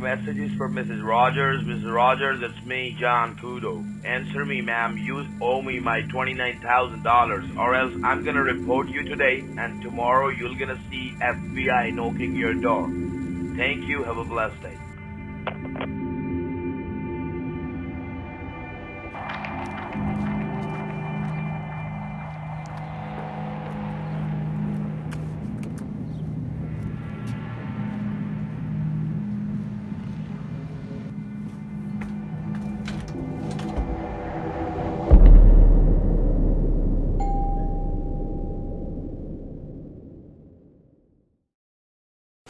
messages for Mrs. Rogers. Mrs. Rogers, it's me, John Kudo. Answer me, ma'am. You owe me my $29,000, or else I'm gonna report you today, and tomorrow you're gonna see FBI knocking your door. Thank you. Have a blessed day.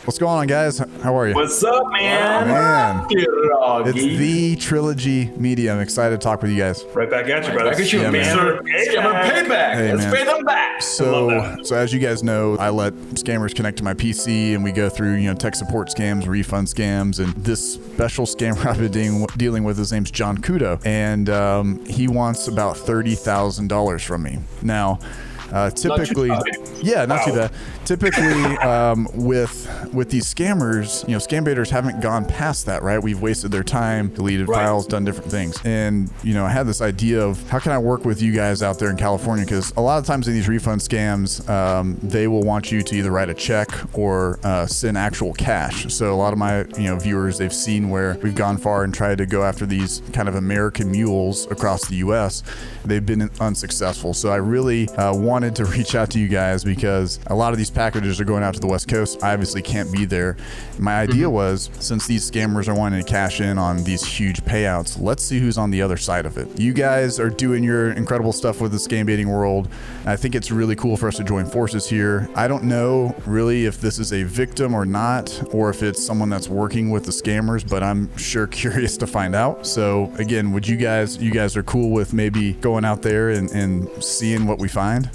What's going on, guys? How are you? What's up, man? Man, it's the Trilogy Media. I'm excited to talk with you guys. Right back at you, brother. Back at you, man. Payback. Hey, Let's pay them back. So as you guys know, I let scammers connect to my PC, and we go through, tech support scams, refund scams, and this special scammer I've been dealing with, his name's John Kudo, and he wants about $30,000 from me. Now, typically, not too bad. Typically, with these scammers, Scambaiters haven't gone past that, right? We've wasted their time, deleted files, done different things. And, I had this idea of how can I work with you guys out there in California? Because a lot of times in these refund scams, they will want you to either write a check or send actual cash. So a lot of my, viewers, they've seen where we've gone far and tried to go after these kind of American mules across the U.S. They've been unsuccessful. So I really wanted to reach out to you guys because a lot of these packages are going out to the West Coast. I obviously can't be there. My idea was, since these scammers are wanting to cash in on these huge payouts, let's see who's on the other side of it. You guys are doing your incredible stuff with the Scambaiting world. I think it's really cool for us to join forces here. I don't know really if this is a victim or not, or if it's someone that's working with the scammers, but I'm sure curious to find out. So again, you guys are cool with maybe going out there and seeing what we find?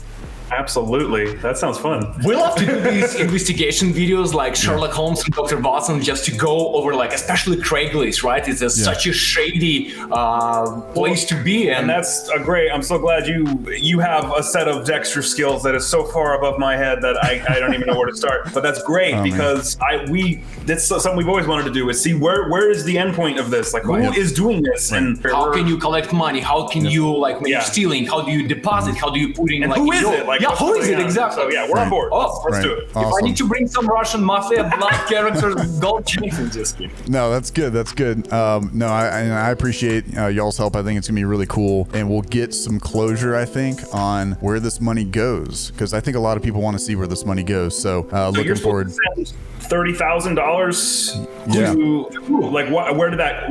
Absolutely. That sounds fun. We love to do these investigation videos like Sherlock Holmes and Dr. Watson, just to go over, especially Craigslist, right? It's such a shady place to be. And that's great. I'm so glad you have a set of dexterous skills that is so far above my head that I don't even know where to start. But that's great because that's something we've always wanted to do, is see where is the end point of this? Who is doing this? And how can you collect money? How can you when you're stealing? How do you deposit? How do you put in who is it? Who is it exactly? So we're on board. Let's do it. Awesome. If I need to bring some Russian mafia blood characters, don't change it. Just kidding. No, that's good. That's good. No, I appreciate y'all's help. I think it's gonna be really cool, and we'll get some closure, I think, on where this money goes, because I think a lot of people want to see where this money goes. So looking forward. $30,000 to where did that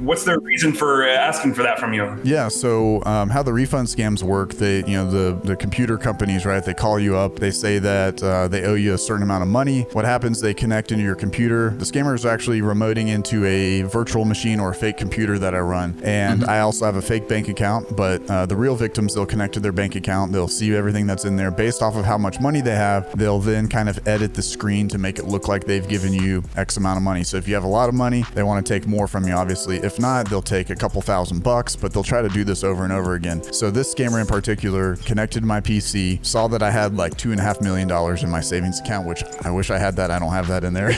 what's their reason for asking for that from you? So how the refund scams work, they the computer companies, right, they call you up, they say that they owe you a certain amount of money. What happens, they connect into your computer. The scammers are actually remoting into a virtual machine or a fake computer that I run, and I also have a fake bank account, but the real victims, they'll connect to their bank account, they'll see everything that's in there. Based off of how much money they have, they'll then kind of edit the screen to make it look like they've given you X amount of money. So if you have a lot of money, they want to take more from you, obviously. If not, they'll take a couple $1,000, but they'll try to do this over and over again. So this scammer in particular connected to my PC, saw that I had $2.5 million in my savings account, which I wish I had that. I don't have that in there.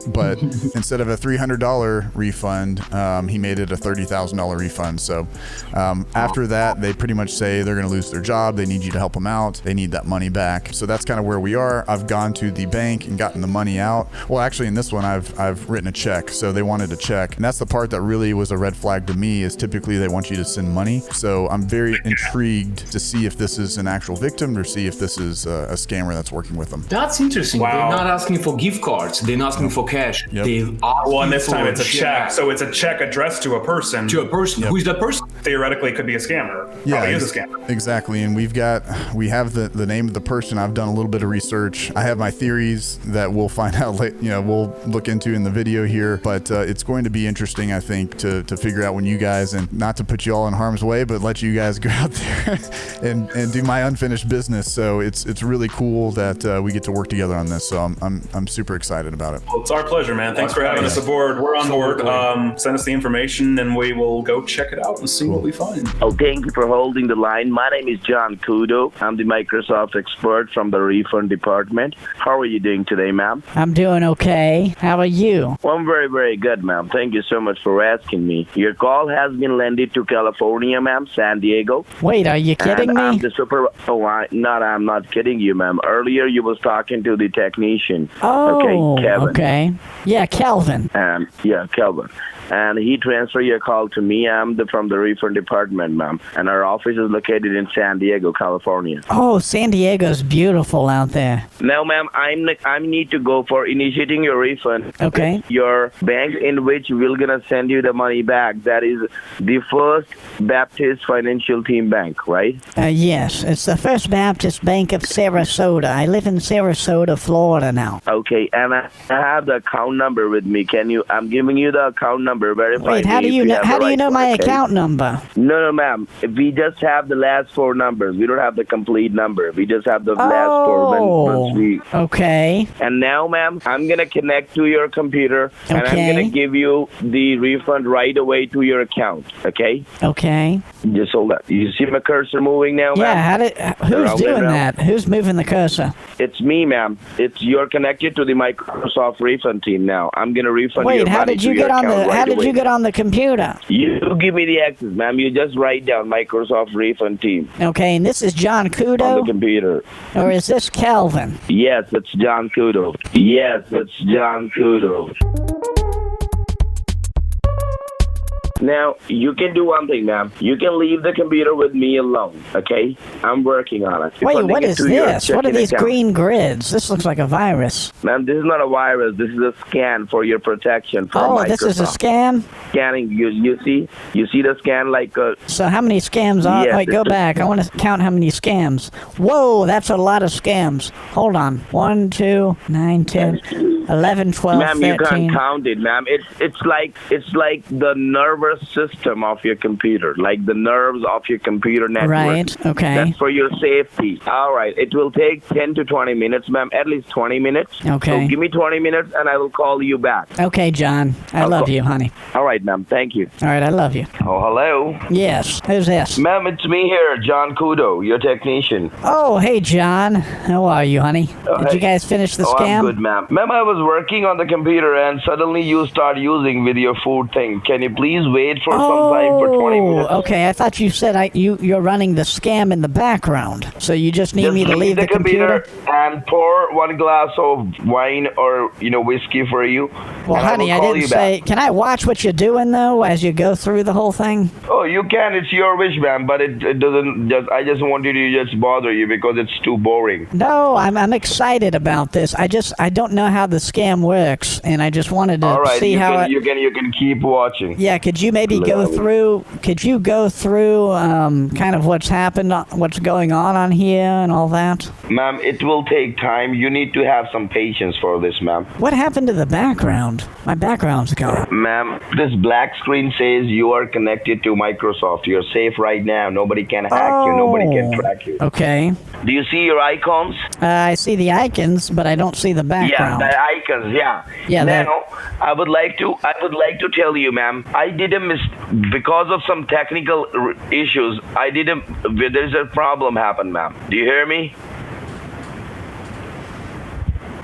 But instead of a $300 refund, he made it a $30,000 refund. So after that, they pretty much say they're going to lose their job. They need you to help them out. They need that money back. So that's kind of where we are. I've gone to the bank and gotten the money out. Well, actually in this one, I've written a check. So they wanted a check. And that's the part that really was a red flag to me, is typically they want you to send money. So I'm very intrigued to see if this is an actual victim or see if this is a scammer that's working with them. That's interesting. Wow. They're not asking for gift cards. They're not asking for cash. Yep. They and this time it's a check. So it's a check addressed to a person. Who is that person? Theoretically, it could be a scammer. Probably is a scammer. Exactly. And we have the name of the person. I've done a little bit of research. I have my theories that we'll find out later, we'll look into in the video here, but it's going to be interesting, I think, to figure out when you guys, and not to put you all in harm's way, but let you guys go out there and do my unfinished business. So it's really cool that we get to work together on this. So I'm super excited about it. Well, it's our pleasure, man. Thanks for having us aboard. We're on board. Send us the information and we will go check it out and see cool. will be fine. Oh, thank you for holding the line. My name is John Kudo. I'm the Microsoft expert from the refund department. How are you doing today, ma'am? I'm doing okay. How are you? Well, I'm very, very good, ma'am. Thank you so much for asking me. Your call has been landed to California, ma'am, San Diego. Wait, are you kidding and me? I'm the I'm not kidding you, ma'am. Earlier, you was talking to the technician. Oh, okay, Kevin. Okay. Yeah, Kelvin. Yeah, Kelvin. And he transferred your call to me. I'm from the refund department, ma'am. And our office is located in San Diego, California. Oh, San Diego's beautiful out there. Now, ma'am, I need to go for initiating your refund. Okay. Your bank in which we're going to send you the money back. That is the First Baptist Financial Team Bank, right? Yes, it's the First Baptist Bank of Sarasota. I live in Sarasota, Florida now. Okay, and I have the account number with me. I'm giving you the account number. Verify. Wait, how do you know my account number? No, ma'am. We just have the last four numbers. We don't have the complete number. We just have the last four. Okay. And now, ma'am, I'm going to connect to your computer, and I'm going to give you the refund right away to your account, okay? Okay. Just hold that. You see my cursor moving now, ma'am? Yeah, who's doing that? Who's moving the cursor? It's me, ma'am. You're connected to the Microsoft refund team now. I'm going to refund your money. Wait, how did you get on the computer? You give me the access, ma'am. You just write down Microsoft refund team. Okay, and this is John Kudo? On the computer. Or is this Kelvin? Yes, it's John Kudo. Yes, it's John Kudo. Now, you can do one thing, ma'am. You can leave the computer with me alone, okay? I'm working on it. Wait, what is this? What are these green grids? This looks like a virus. Ma'am, this is not a virus. This is a scan for your protection from Microsoft. This is a scam? Scanning, you see? You see the scan like a... So how many scams are... Yes, wait, go back. I want to count how many scams. Whoa, that's a lot of scams. Hold on. 1, 2, 9, 10... 11, 12, ma'am, 13. you can't count it, ma'am. It's like the nervous system of your computer, like the nerves of your computer network. Right, okay. That's for your safety. All right, it will take 10 to 20 minutes, ma'am, at least 20 minutes. Okay. So give me 20 minutes and I will call you back. Okay, John. I love you, honey. All right, ma'am. Thank you. All right, I love you. Oh, hello. Yes. Who's this? Ma'am, it's me here, John Kudo, your technician. Oh, hey, John. How are you, honey? Did you guys finish the scam? I'm good, ma'am. Ma'am, I was working on the computer and suddenly you start using with your food thing. Can you please wait for some time for 20 minutes? Okay. I thought you said you're running the scam in the background. So you just need me to leave the computer? And pour one glass of wine or, whiskey for you. Well, honey, I didn't say... Can I watch what you're doing, though, as you go through the whole thing? Oh, you can. It's your wish, ma'am. But it doesn't... I just wanted to just bother you because it's too boring. No, I'm excited about this. I don't know how the scam works, and I just wanted to see how you can keep watching. Yeah, could you maybe go through kind of what's happened, what's going on here and all that? Ma'am, it will take time. You need to have some patience for this, ma'am. What happened to the background? My background's gone. Ma'am, this black screen says you are connected to Microsoft. You're safe right now. Nobody can hack you. Nobody can track you. Okay. Do you see your icons? I see the icons, but I don't see the background. Yeah, the icons. Yeah. Yeah. Now, I would like to tell you, ma'am, I did a because of some technical issues. There's a problem happened, ma'am. Do you hear me?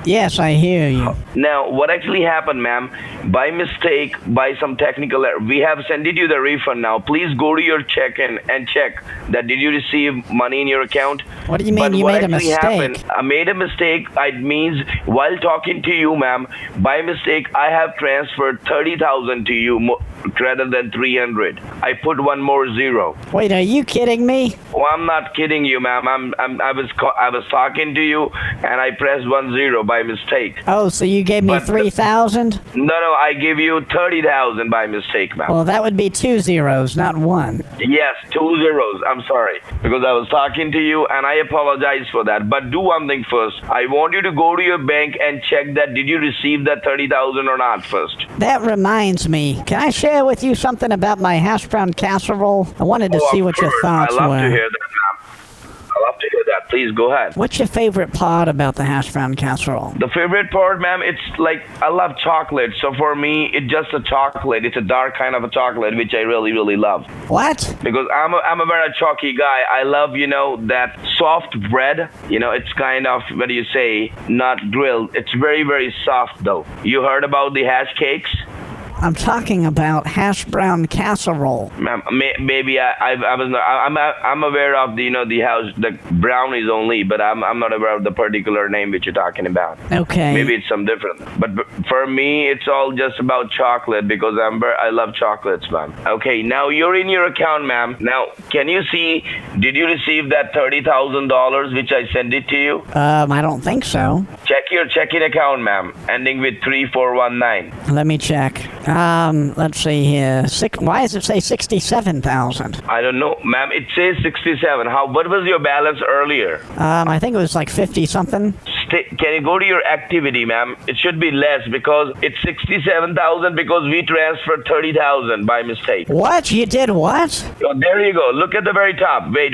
Yes, I hear you. Now, what actually happened, ma'am, by mistake, by some technical error, we have sent you the refund now. Please go to your check-in and check that did you receive money in your account. What do you mean you made a mistake? I made a mistake. It means while talking to you, ma'am, by mistake, I have transferred 30,000 to you rather than 300. I put one more zero. Wait, are you kidding me? Oh, I'm not kidding you, ma'am. I was talking to you and I pressed 10 by mistake. Oh, so you gave me 3,000? No, I gave you 30,000 by mistake, ma'am. Well, that would be 2 zeros, not 1. Yes, 2 zeros. I'm sorry. Because I was talking to you and I apologize for that. But do one thing first. I want you to go to your bank and check that did you receive that 30,000 or not first. That reminds me. Can I share with you something about my hash brown casserole? I wanted to see what your thoughts were. I love to hear that, ma'am. I love to hear that. Please go ahead. What's your favorite part about the hash brown casserole? The favorite part, ma'am, it's like I love chocolate. So for me, it's just a chocolate. It's a dark kind of a chocolate, which I really, really love. What? Because I'm a very chalky guy. I love, that soft bread. It's kind of, what do you say, not grilled. It's very, very soft, though. You heard about the hash cakes? I'm talking about hash brown casserole. Ma'am, maybe I was not. I'm aware of the brownies only, but I'm not aware of the particular name which you're talking about. Okay. Maybe it's some different. But for me, it's all just about chocolate because I love chocolates, ma'am. Okay, now you're in your account, ma'am. Now, can you see? Did you receive that $30,000 which I sent it to you? I don't think so. Check your checking account, ma'am, ending with 3419. Let me check. Let's see here. Why does it say 67,000? I don't know, ma'am. It says 67. What was your balance earlier? I think it was like 50 something. Can you go to your activity, ma'am? It should be less because it's 67,000 because we transferred 30,000 by mistake. What? You did what? Oh, there you go. Look at the very top. Wait.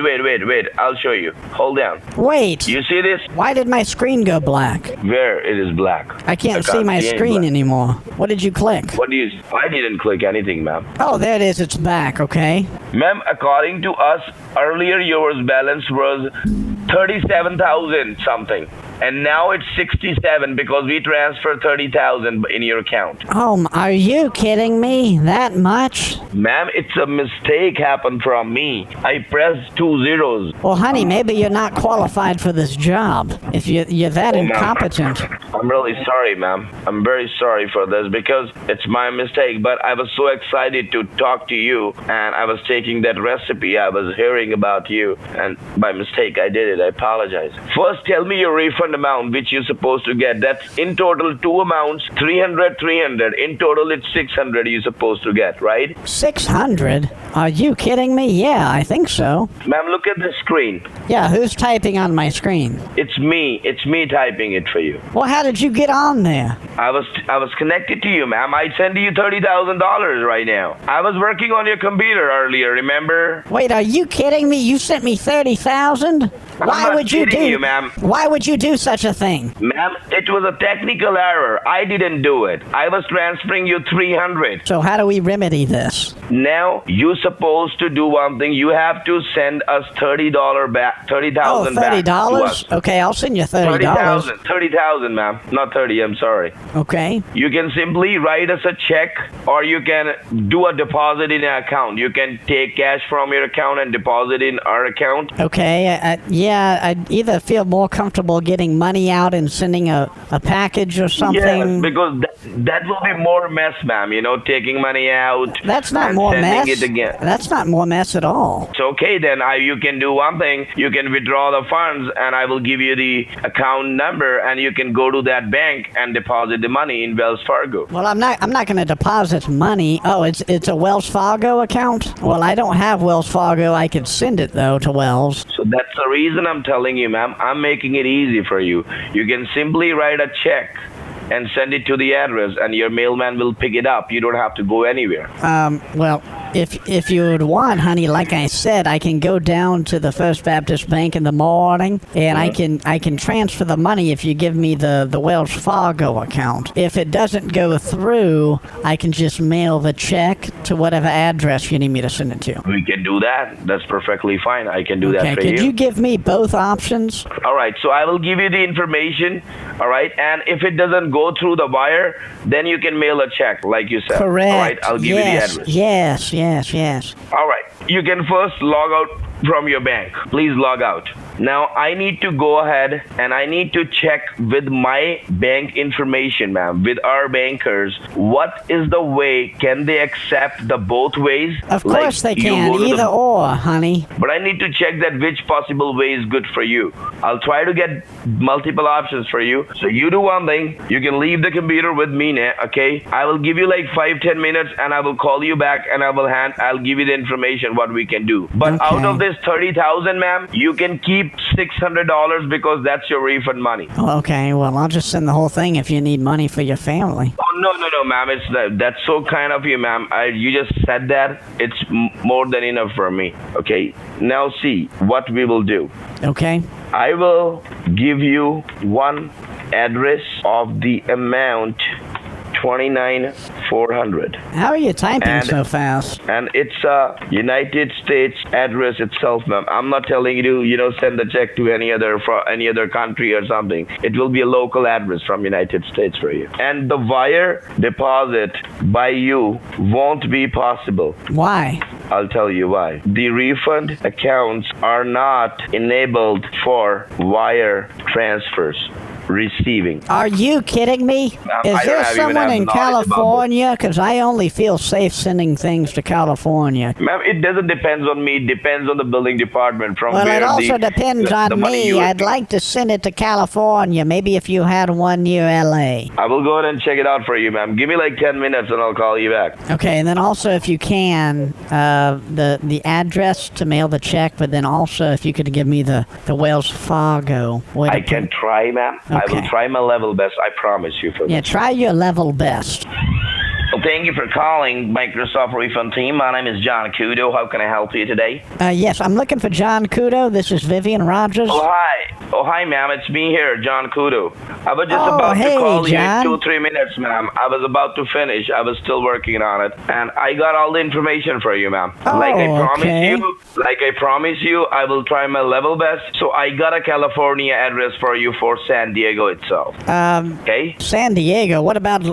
I'll show you. Hold down. Wait. You see this? Why did my screen go black? Where it is black. I can't see my screen anymore. What did you click? I didn't click anything, ma'am. Oh, there it is. It's back, okay. Ma'am, according to us, earlier your balance was 37,000 something. And now it's 67 because we transferred 30,000 in your account. Oh, are you kidding me? That much? Ma'am, it's a mistake happened from me. I pressed 2 zeros. Well, honey, maybe you're not qualified for this job. If you're that incompetent. I'm really sorry, ma'am. I'm very sorry for this because it's my mistake. But I was so excited to talk to you, and I was taking that recipe. I was hearing about you, and by mistake I did it. I apologize. First, tell me your refund amount which you're supposed to get. That's in total 2 amounts, 300. In total, it's 600 you're supposed to get, right? 600? Are you kidding me? Yeah, I think so. Ma'am, look at the screen. Yeah, who's typing on my screen? It's me. It's me typing it for you. Well, how did you get on there? I was connected to you, ma'am. I sent you $30,000 right now. I was working on your computer earlier, remember? Wait, are you kidding me? You sent me 30,000? Why would you do, ma'am? Why would you do such a thing? Ma'am, it was a technical error. I didn't do it. I was transferring you 300. So how do we remedy this? Now, you're supposed to do one thing. You have to send us $30 back, $30,000 back to us. Okay, I'll send you $30. 30,000, ma'am. Not 30, I'm sorry. Okay. You can simply write us a check or you can do a deposit in an account. You can take cash from your account and deposit in our account. Okay, I'd either feel more comfortable getting money out and sending a package or something. Yes, because that will be more mess, ma'am. Taking money out. That's not more mess. It again. That's not more mess at all. It's okay then. You can do one thing. You can withdraw the funds, and I will give you the account number, and you can go to that bank and deposit the money in Wells Fargo. Well, I'm not going to deposit money. Oh, it's a Wells Fargo account? Well, I don't have Wells Fargo. I could send it though to Wells. So that's the reason I'm telling you, ma'am. I'm making it easy for you. You can simply write a check and send it to the address, and your mailman will pick it up. You don't have to go anywhere. Well, if you would want, honey, like I said, I can go down to the First Baptist Bank in the morning, and I can transfer the money if you give me the Wells Fargo account. If it doesn't go through, I can just mail the check to whatever address you need me to send it to. We can do that. That's perfectly fine. I can do that for you. Could you give me both options? All right, so I will give you the information, all right? And if it doesn't go through the wire, then you can mail a check, like you said. Correct. All right, I'll give you the address. Yes. All right, you can first log out from your bank. Please log out. Now, I need to go ahead and I need to check with my bank information, ma'am, with our bankers. What is the way? Can they accept the both ways? Of course they can, either or, honey. But I need to check that which possible way is good for you. I'll try to get multiple options for you. So you do one thing. You can leave the computer with me now, okay? I will give you like 5-10 minutes and I will call you back and I'll give you the information what we can do. But out of this 30,000, ma'am, you can keep keep $600 because that's your refund money. Oh, okay, well, I'll just send the whole thing if you need money for your family. Oh, no, ma'am. That's so kind of you, ma'am. You just said that. It's more than enough for me. Okay. Now see what we will do. Okay. I will give you one address of the amount 29,400. How are you typing so fast? And it's a United States address itself, ma'am. I'm not telling you to, send the check to any other country or something. It will be a local address from United States for you. And the wire deposit by you won't be possible. Why? I'll tell you why. The refund accounts are not enabled for wire transfers. Receiving. Are you kidding me? Is there someone in California? Because I only feel safe sending things to California. Ma'am, it doesn't depend on me. It depends on the building department. Well, it also depends on me. I'd like to send it to California. Maybe if you had one near L.A. I will go ahead and check it out for you, ma'am. Give me like 10 minutes and I'll call you back. Okay, and then also if you can, the address to mail the check, but then also if you could give me the Wells Fargo. I can try, ma'am. Okay. I will try my level best. I promise you for that. Yeah, try your level best. Well, thank you for calling Microsoft Refund Team. My name is John Kudo. How can I help you today? Yes, I'm looking for John Kudo. This is Vivian Rogers. Oh, hi. Oh, hi, ma'am. It's me here, John Kudo. I was just about to call you in 2-3 minutes, ma'am. I was about to finish. I was still working on it. And I got all the information for you, ma'am. Like I promised you, I will try my level best. So I got a California address for you for San Diego itself. Okay? San Diego. What about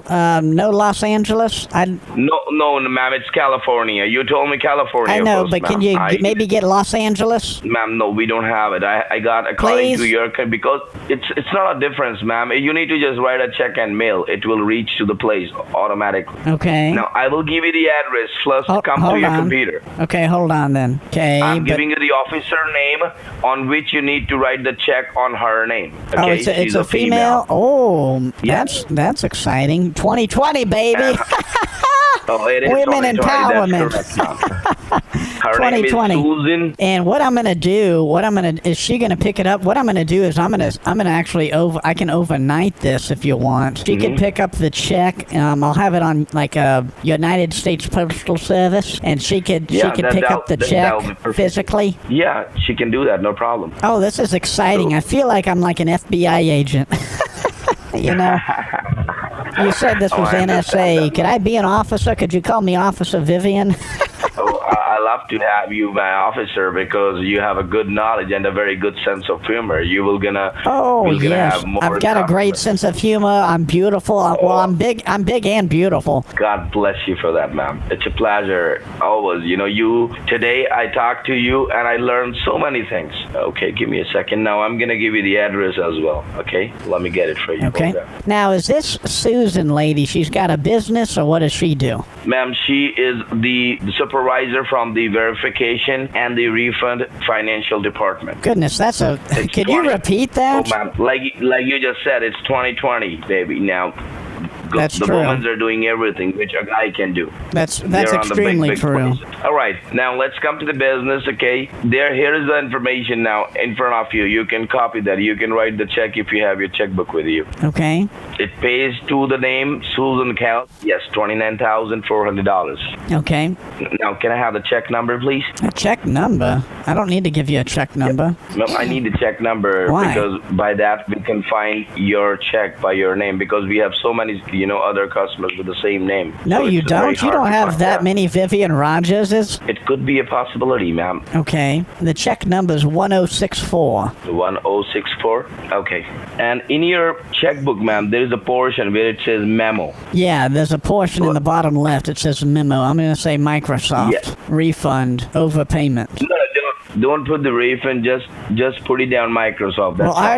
no Los Angeles? No, ma'am. It's California. You told me California. I know, first, but can you maybe get Los Angeles? Ma'am, no, we don't have it. I got a call into your because it's not a difference, ma'am. You need to just write a check and mail. It will reach to the place automatically. Okay. Now I will give you the address. Plus, come to your computer. Okay, hold on then. Okay. I'm giving you the officer name on which you need to write the check on her name. Okay? Oh, it's a female. Oh, yes. That's exciting. 2020, baby. Oh, it is Women empowerment. Her name is Susan. And what I'm gonna do? Is she gonna pick it up? What I'm gonna do is I'm gonna actually I can overnight this if you want. She can pick up the check. I'll have it on like a United States Postal Service, and she could pick up the check physically. Yeah, she can do that. No problem. Oh, this is exciting. I feel like I'm like an FBI agent. You know. You said this was NSA. Could I be an officer? Could you call me Officer Vivian? I love to have you my officer because you have a good knowledge and a very good sense of humor. You will gonna have more. I've got a great sense of humor. I'm beautiful. I'm big and beautiful. God bless you for that, ma'am. It's a pleasure always. Today I talked to you and I learned so many things. Okay, give me a second. Now I'm gonna give you the address as well. Okay, let me get it for you. Okay. Now is this Susan lady? She's got a business, or what does she do? Ma'am, she is the supervisor from the verification and the refund financial department. Goodness, could you repeat that? Oh, ma'am, like you just said, it's 2020, baby. Now, that's the true. women are doing everything which a guy can do. That's extremely true. All right, now let's come to the business, okay? Here is the information now in front of you. You can copy that. You can write the check if you have your checkbook with you. Okay. It pays to the name Susan Cal. Yes, $29,400. Okay. Now, can I have the check number, please? A check number? I don't need to give you a check number. No, I need the check number. Why? Because by that we can find your check by your name because we have so many, other customers with the same name. No, so you don't. You don't have that many Vivian Rogerses. It could be a possibility, ma'am. Okay. The check number is 1064. 1064? Okay. And in your checkbook, ma'am, there is a portion where it says memo. Yeah, there's a portion in the bottom left. It says memo. I'm going to say Microsoft. Refund overpayment. No, don't put the refund. Just put it down Microsoft. Well, I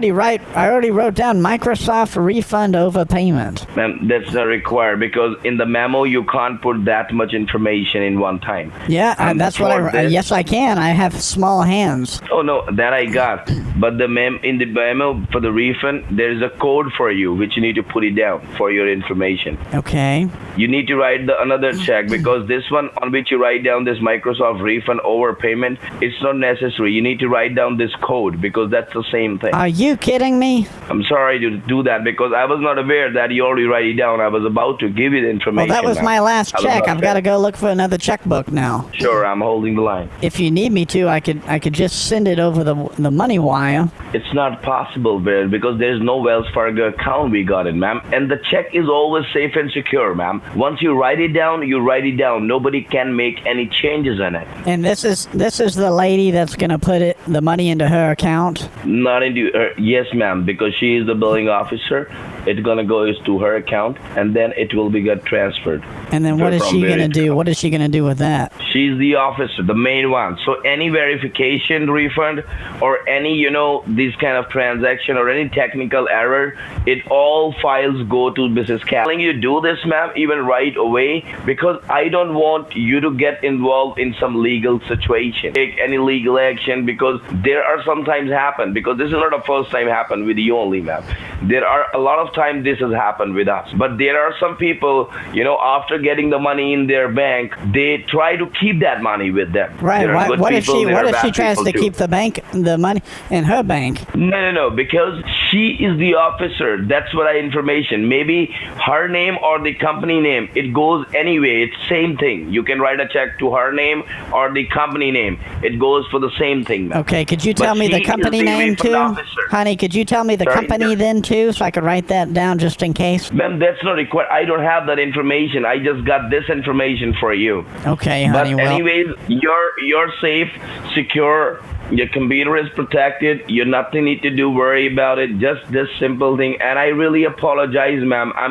already wrote down Microsoft refund overpayment. Ma'am, that's not required because in the memo you can't put that much information in one time. Yeah, that's what yes, I can. I have small hands. Oh no, that I got. But in the memo for the refund, there is a code for you which you need to put it down for your information. Okay. You need to write another check because this one on which you write down this Microsoft refund overpayment, it's not necessary. You need to write down this code because that's the same thing. Are you kidding me? I'm sorry to do that because I was not aware that you already write it down. I was about to give you the information. Well, that was my last check. I've got to go look for another checkbook now. Sure, I'm holding the line. If you need me to, I could just send it over the money wire. It's not possible, Baird, because there's no Wells Fargo account we got it, ma'am. And the check is always safe and secure, ma'am. Once you write it down, you write it down. Nobody can make any changes in it. And this is the lady that's gonna put the money into her account? Not into her. Yes, ma'am, because she is the billing officer. It's gonna go to her account, and then it will be get transferred. And then what is she gonna do? What is she gonna do with that? She's the officer, the main one. So any verification refund or any, these kind of transaction or any technical error, it all files go to Mrs. Cat. I'm telling you do this, ma'am, even right away, because I don't want you to get involved in some legal situation. Take any legal action, because there are sometimes happen, because this is not the first time happened with you only, ma'am. There are a lot of times this has happened with us. But there are some people, after getting the money in their bank, they try to keep that money with them. Right. What if she tries to keep the money in her bank? No, because she is the officer. That's what information. Maybe her name or the company name. It goes anyway. It's same thing. You can write a check to her name or the company name. It goes for the same thing, ma'am. Okay, could you tell me the company name too? Honey, could you tell me the company then too, so I could write that down just in case? Ma'am, that's not required. I don't have that information. I just got this information for you. Okay, honey. But anyways, you're safe, secure. Your computer is protected. You nothing need to worry about it. Just this simple thing. And I really apologize, ma'am. I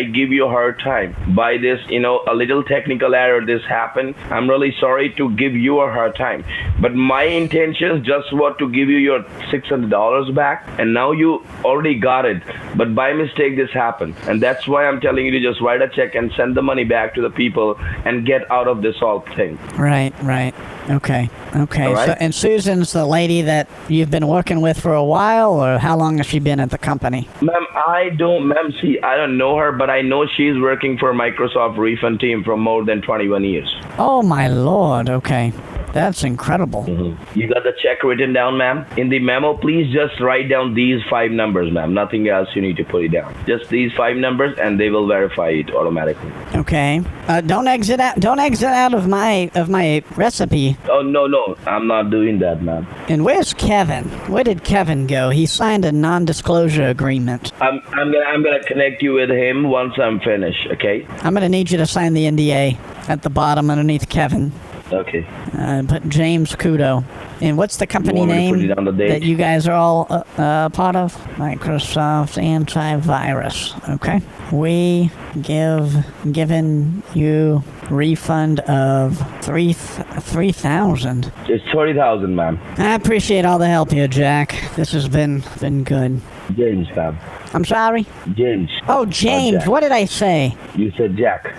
give you a hard time by this, a little technical error this happened. I'm really sorry to give you a hard time. But my intention just was to give you your $600 back. And now you already got it. But by mistake, this happened. And that's why I'm telling you to just write a check and send the money back to the people and get out of this whole thing. Right. Okay. Right. So, and Susan's the lady that you've been working with for a while, or how long has she been at the company? Ma'am, I don't know her, but I know she's working for Microsoft refund team for more than 21 years. Oh, my Lord. Okay. That's incredible. Mm-hmm. You got the check written down, ma'am? In the memo, please just write down these 5 numbers, ma'am. Nothing else you need to put it down. Just these 5 numbers, and they will verify it automatically. Okay. Don't exit out of my recipe. Oh, no. I'm not doing that, ma'am. And where's Kevin? Where did Kevin go? He signed a non-disclosure agreement. I'm gonna connect you with him once I'm finished, okay? I'm gonna need you to sign the NDA at the bottom underneath Kevin. Okay. Put James Kudo. And what's the company name that you guys are all part of? Microsoft Antivirus. Okay. We given you refund of $3,000. It's $30,000, ma'am. I appreciate all the help here, Jack. This has been good. James, ma'am. I'm sorry? James. Oh, James. What did I say? You said Jack.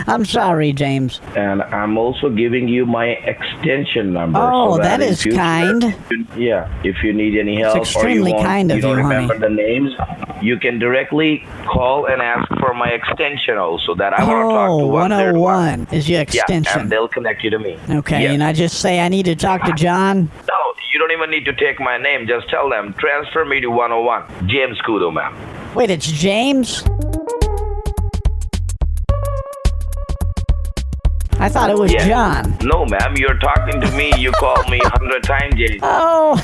I'm sorry, James. And I'm also giving you my extension number. Oh, so that is kind. If you need any help, it's extremely kind of you, don't remember honey. the names, you can directly call and ask for my extension also. That I want to talk to 101 is your extension. Yeah, and they'll connect you to me. Okay, yes. And I just say I need to talk to John. No, you don't even need to take my name. Just tell them, transfer me to 101. James Kudo, ma'am. Wait, it's James? I thought it was John. No, ma'am, you're talking to me. You called me 100 times, James. Oh,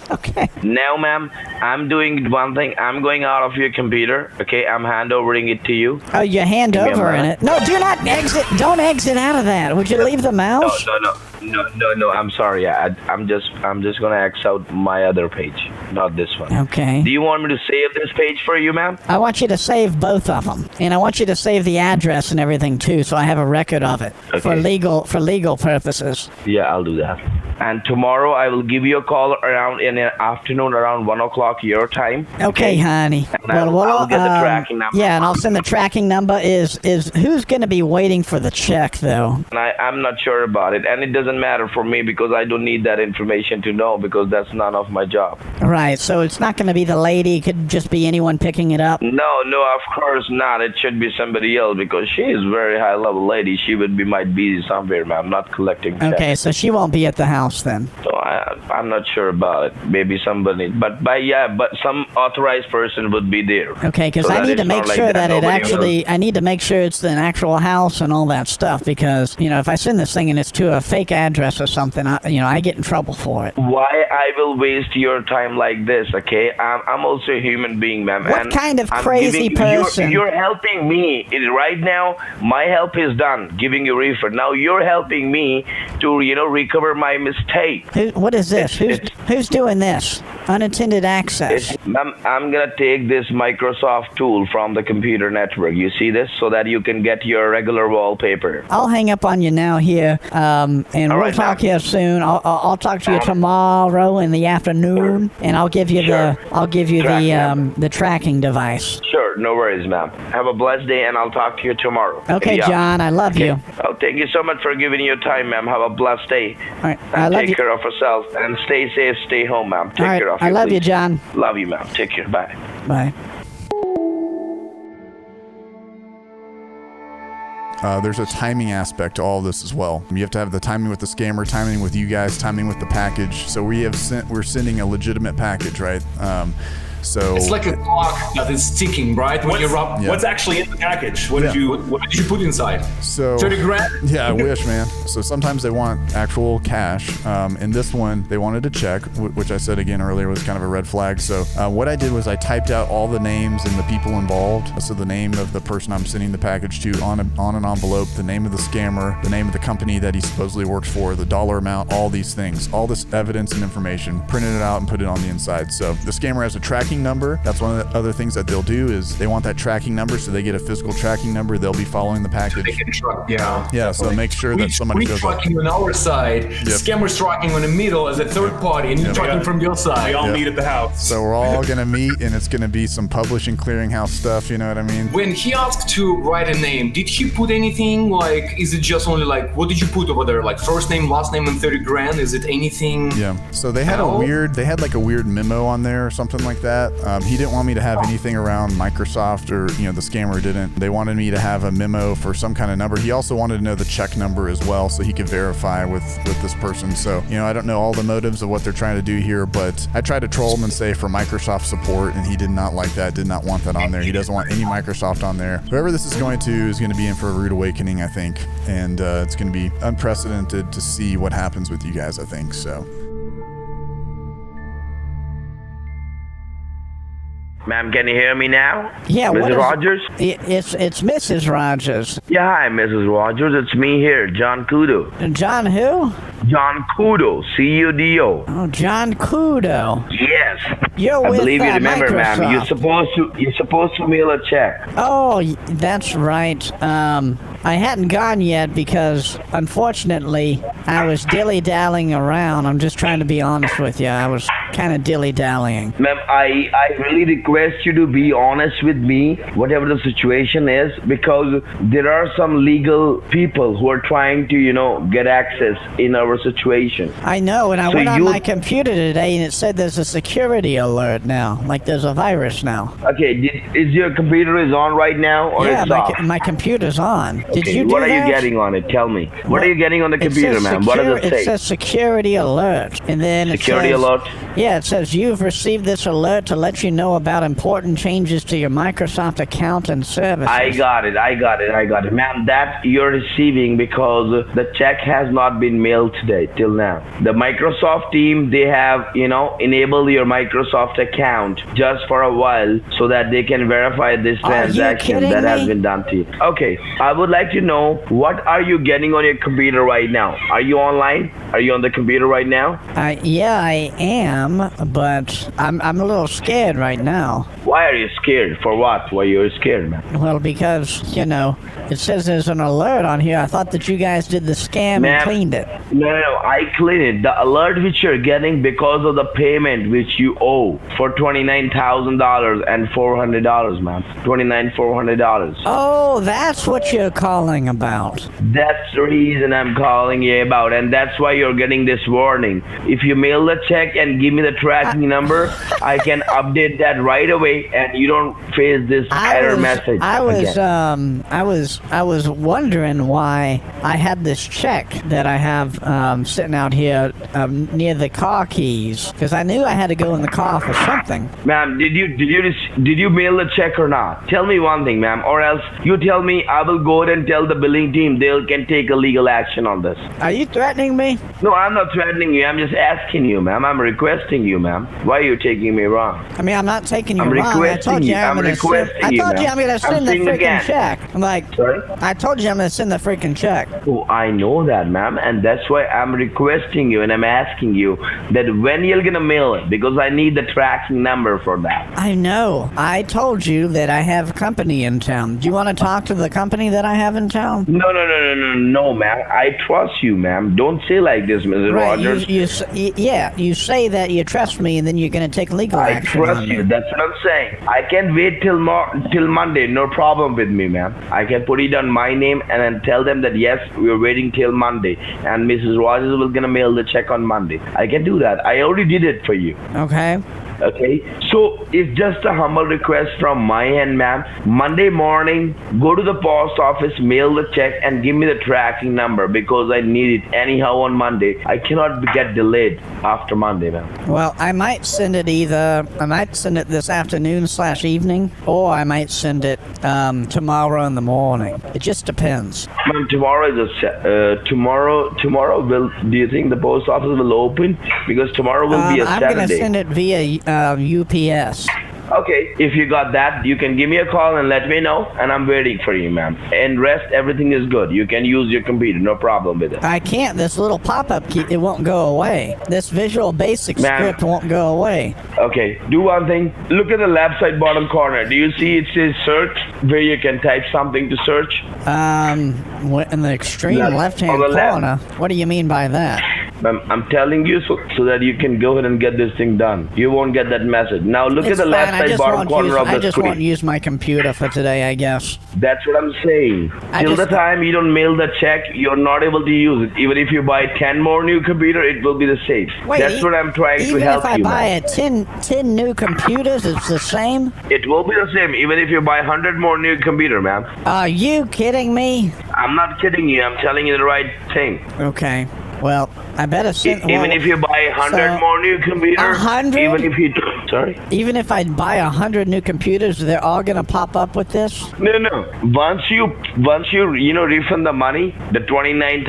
okay. Now, ma'am, I'm doing one thing. I'm going out of your computer, okay? I'm handovering it to you. Oh, you hand over in it? No, do not exit. Don't exit out of that. Would you leave the mouse? No. I'm sorry. I'm just gonna X out my other page, not this one. Okay. Do you want me to save this page for you, ma'am? I want you to save both of them, and I want you to save the address and everything too, so I have a record of it for legal purposes. Yeah, I'll do that. And tomorrow I will give you a call around in the afternoon around 1 o'clock your time. Okay, honey. And I'll get the tracking number. Yeah, and I'll send the tracking number. Is who's going to be waiting for the check, though? And I'm not sure about it. And it doesn't matter for me because I don't need that information to know because that's none of my job. Right, so it's not going to be the lady. It could just be anyone picking it up? No, of course not. It should be somebody else because she is a very high-level lady. She might be somewhere, ma'am, not collecting checks. Okay, so she won't be at the house then? So I'm not sure about it. Maybe somebody, but some authorized person would be there. Okay, because I need to make sure that it actually, I need to make sure it's an actual house and all that stuff because, if I send this thing and it's to a fake address or something, I get in trouble for it. Why I will waste your time like this, okay? I'm also a human being, ma'am. What kind of crazy person? You're helping me. Right now, my help is done, giving you refund. Now you're helping me to, recover my mistake. What is this? Who's doing this? Unintended access. Ma'am, I'm going to take this Microsoft tool from the computer network. You see this? So that you can get your regular wallpaper. I'll hang up on you now here, and we'll talk here soon. I'll talk to you tomorrow in the afternoon, and I'll give you the tracking device. Sure, no worries, ma'am. Have a blessed day, and I'll talk to you tomorrow. Okay, John, I love you. Oh, thank you so much for giving your time, ma'am. Have a blessed day. All right, and take care of yourself, and stay safe, stay home, ma'am. Take care of you. I love you, John. Love you, ma'am. Take care. Bye. Bye. There's a timing aspect to all of this as well. You have to have the timing with the scammer, timing with you guys, timing with the package. So we're sending a legitimate package, right? So it's like a clock that is ticking, right? When you rub. What's actually in the package? What did you put inside? So 30 grand? Yeah, I wish, man. So sometimes they want actual cash. In this one, they wanted a check, which I said again earlier was kind of a red flag. So what I did was I typed out all the names and the people involved. So the name of the person I'm sending the package to on an envelope, the name of the scammer, the name of the company that he supposedly works for, the dollar amount, all these things, all this evidence and information, printed it out and put it on the inside. So the scammer has a tracking number. That's one of the other things that they'll do is they want that tracking number, so they get a physical tracking number. They'll be following the package. They can track, yeah. Yeah, so make sure that somebody goes up. Tracking on our side, scammers tracking on the middle as a third party, and you tracking from your side. We all meet at the house. So we're all gonna meet, and it's gonna be some publishing clearinghouse stuff. You know what I mean? When he asked to write a name, did he put anything? Like, is it just only like, what did you put over there? Like first name, last name, and 30 grand? Is it anything? Yeah. So they had like a weird memo on there or something like that. He didn't want me to have anything around Microsoft, or the scammer didn't. They wanted me to have a memo for some kind of number. He also wanted to know the check number as well, so he could verify with this person. So I don't know all the motives of what they're trying to do here, but I tried to troll him and say for Microsoft support, and he did not like that. Did not want that on there. He doesn't want any Microsoft on there. Whoever this is going to be in for a rude awakening, I think, and it's going to be unprecedented to see what happens with you guys, I think. So. Ma'am, can you hear me now? Yeah, Mrs. Rogers? It's Mrs. Rogers. Yeah, hi, Mrs. Rogers. It's me here, John Kudo. John who? John Kudo, C-U-D-O. Oh, John Kudo. Yes. You're with I believe you remember, Microsoft. ma'am. You're supposed to mail a check. Oh, that's right. I hadn't gone yet because, unfortunately, I was dilly-dallying around. I'm just trying to be honest with you. I was kind of dilly-dallying. Ma'am, I really request you to be honest with me, whatever the situation is, because there are some legal people who are trying to, get access in our situation. I know, and I went on my computer today, and it said there's a security alert now, like there's a virus now. Okay, is your computer on right now, or it's off? My computer's on. Did you do what are that? you getting on it? Tell me. What are you getting on the computer, ma'am? What does it say? It says security alert, and then security alert? Yeah, it says you've received this alert to let you know about important changes to your Microsoft account and services. I got it. Ma'am, that you're receiving because the check has not been mailed today, till now. The Microsoft team, they have, enabled your Microsoft account just for a while so that they can verify this transaction that has been done to you. Okay, I would like to know, what are you getting on your computer right now? Are you online? Are you on the computer right now? Yeah, I am, but I'm a little scared right now. Why Why are you scared? For what? Why you're scared, man? Well, because, it says there's an alert on here. I thought that you guys did the scam and cleaned it. No, I cleaned it. The alert which you're getting because of the payment which you owe for $29,000 and $400, man. $400. Oh, that's what you're calling about. That's the reason I'm calling you about, and that's why you're getting this warning. If you mail the check and give me the tracking number, I can update that right away, and you don't face this error message. I was wondering why I had this check that I have sitting out here near the car keys, because I knew I had to go in the car for something. Ma'am, did you mail the check or not? Tell me one thing, ma'am, or else you tell me. I will go ahead and tell the billing team they can take a legal action on this. Are you threatening me? No, I'm not threatening you. I'm just asking you, ma'am. I'm requesting you, ma'am. Why are you taking me wrong? I mean, I'm not taking you I'm wrong. Requesting you. I'm requesting you, I'm going to send the freaking check. Sorry? I told you I'm going to send the freaking check. Oh, I know that, ma'am, and that's why I'm requesting you and I'm asking you that when you're going to mail it, because I need the tracking number for that. I know. I told you that I have company in town. Do you want to talk to the company that I have in town? No, ma'am. I trust you, ma'am. Don't say like this, Mrs. Rogers. You say that you trust me, and then you're going to take legal action. I trust you. That's what I'm saying. I can wait till Monday. No problem with me, ma'am. I can put it on my name and then tell them that yes, we're waiting till Monday, and Mrs. Rogers will gonna mail the check on Monday. I can do that. I already did it for you. Okay, so it's just a humble request from my end, ma'am. Monday morning, go to the post office, mail the check, and give me the tracking number because I need it anyhow on Monday. I cannot get delayed after Monday, ma'am. Well, I might send it this afternoon/evening, or I might send it tomorrow in the morning. It just depends. Ma'am, tomorrow is tomorrow. Do you think the post office will open? Because tomorrow will be a Saturday. I'm going to send it via UPS. Okay, if you got that, you can give me a call and let me know, and I'm waiting for you, ma'am. And rest, everything is good. You can use your computer, no problem with it. I can't. This little pop-up key, it won't go away. This Visual Basic script won't go away. Okay, do one thing. Look at the left side bottom corner. Do you see it says search, where you can type something to search? In the extreme left-hand corner. What do you mean by that? I'm telling you so that you can go ahead and get this thing done. You won't get that message. Now look at the left side bottom corner of the screen. I just won't use my computer for today, I guess. That's what I'm saying. Till the time you don't mail the check, you're not able to use it. Even if you buy 10 more new computer, it will be the same. Wait, that's what I'm trying to help you. Even if I buy 10 new computers, it's the same? It will be the same, even if you buy 100 more new computer, ma'am. Are you kidding me? I'm not kidding you. I'm telling you the right thing. Okay. Well, I better send... Even if you buy 100 more new computers... 100? Even if I buy 100 new computers, they're all going to pop up with this? No. Once you refund the money, the $29,000,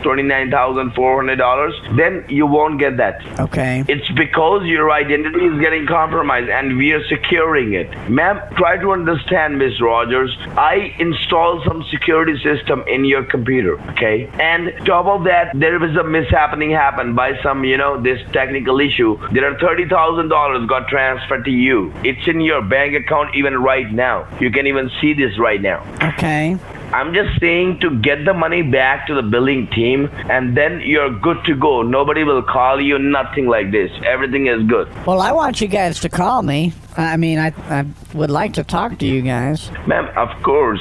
$29,400, then you won't get that. Okay. It's because your identity is getting compromised and we are securing it. Ma'am, try to understand, Miss Rogers. I installed some security system in your computer, okay? And top of that, there was a mishappening happened by some, this technical issue. There are $30,000 got transferred to you. It's in your bank account even right now. You can even see this right now. Okay. I'm just saying to get the money back to the billing team, and then you're good to go. Nobody will call you, nothing like this. Everything is good. Well, I want you guys to call me. I mean, I would like to talk to you guys. Ma'am, of course.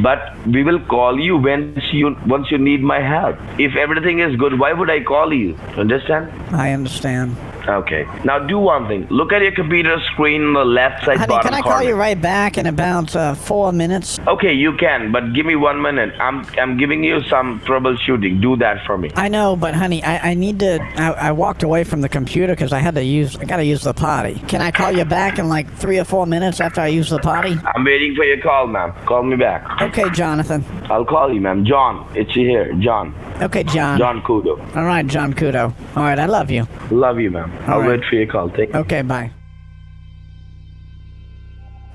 But we will call you once you need my help. If everything is good, why would I call you? Understand? I understand. Okay. Now do one thing. Look at your computer screen on the left side bottom corner. Can I call you right back in about 4 minutes? Okay, you can, but give me 1 minute. I'm giving you some troubleshooting. Do that for me. I know, but honey, I need to. I walked away from the computer because I gotta use the potty. Can I call you back in like 3 or 4 minutes after I use the potty? I'm waiting for your call, ma'am. Call me back. Okay, Jonathan. I'll call you, ma'am. John, it's here. John. Okay, John. John Kudo. All right, John Kudo. All right, I love you. Love you, ma'am. I'll wait for your call. Take care. Okay, bye.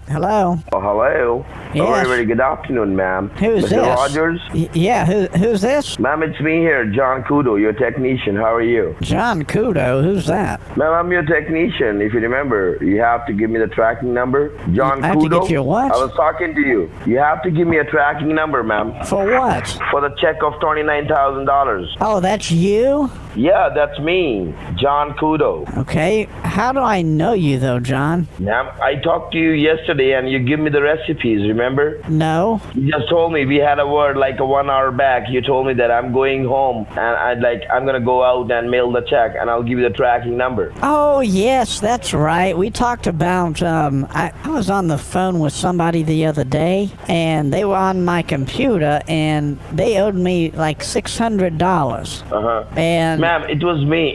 Hello. Oh, hello. Yes. Very good afternoon, ma'am. Who's Mr. this? Rogers? Yeah, who's this? Ma'am, it's me here, John Kudo, your technician. How are you? John Kudo, who's that? Ma'am, I'm your technician. If you remember, you have to give me the tracking number. John I have Kudo. to get your what? I was talking to you. You have to give me a tracking number, ma'am. For what? For the check of $29,000. Oh, that's you? Yeah, that's me, John Kudo. Okay, how do I know you though, John? Ma'am, I talked to you yesterday and you give me the recipes, remember? No. You just told me, we had a word like a 1 hour back. You told me that I'm going home and I'm going to go out and mail the check and I'll give you the tracking number. Oh, yes, that's right. We talked about, I was on the phone with somebody the other day and they were on my computer and they owed me like $600. And Ma'am, it was me.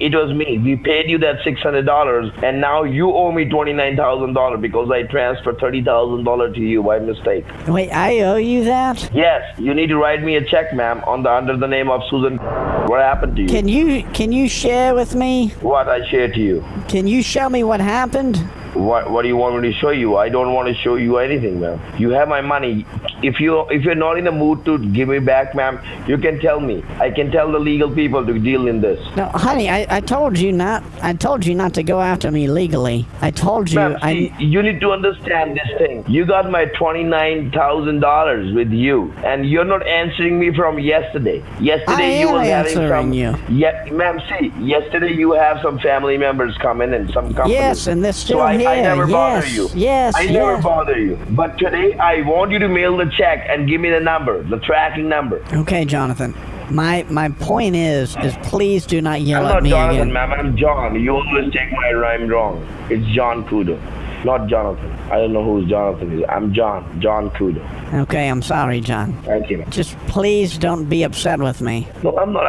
We paid you that $600 and now you owe me $29,000 because I transferred $30,000 to you by mistake. wait, I owe you that? Yes, you need to write me a check, ma'am, under the name of Susan. What happened to you? Can you share with me? What I shared to you? Can you show me what happened? What do you want me to show you? I don't want to show you anything, ma'am. You have my money. If you're not in the mood to give me back, ma'am, you can tell me. I can tell the legal people to deal in this. No, honey, I told you not. I told you not to go after me legally. I told you. Ma'am, see, you need to understand this thing. You got my $29,000 with you, and you're not answering me from yesterday. Yesterday you were having some. You. Yeah, ma'am. See, yesterday you have some family members come in and some companies. Yes, and they're still so here. I never bother you. Yes. I never bother you. But today I want you to mail the check and give me the number, the tracking number. Okay, Jonathan. My point is please do not yell at me I'm not Jonathan, again. ma'am. I'm John. You always take my rhyme wrong. It's John Kudo, not Jonathan. I don't know who Jonathan is. I'm John Kudo. Okay, I'm sorry, John. Thank you. Just please don't be upset with me. No, I'm not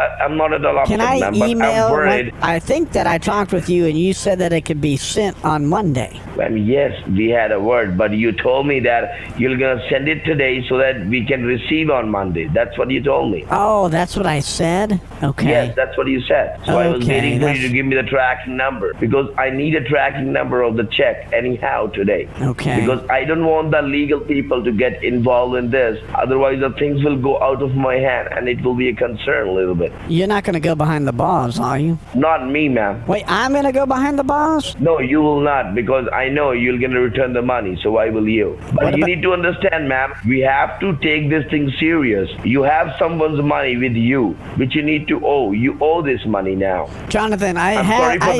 at all upset, Can I ma'am, but email? I'm worried. I think that I talked with you and you said that it could be sent on Monday. Ma'am, yes, we had a word, but you told me that you're gonna send it today so that we can receive on Monday. That's what you told me. Oh, that's what I said? Okay. Yes, that's what you said. So I was Okay, waiting for you to give me the tracking number because I need a tracking number of the check anyhow today. Okay. Because I don't want the legal people to get involved in this. Otherwise, the things will go out of my hand and it will be a concern a little bit. You're not going to go behind the bars, are you? Not me, ma'am. Wait, I'm going to go behind the bars? No, you will not because I know you're going to return the money, so why will you? But you need to understand, ma'am, we have to take this thing serious. You have someone's money with you, which you need to owe. You owe this money now. Jonathan, I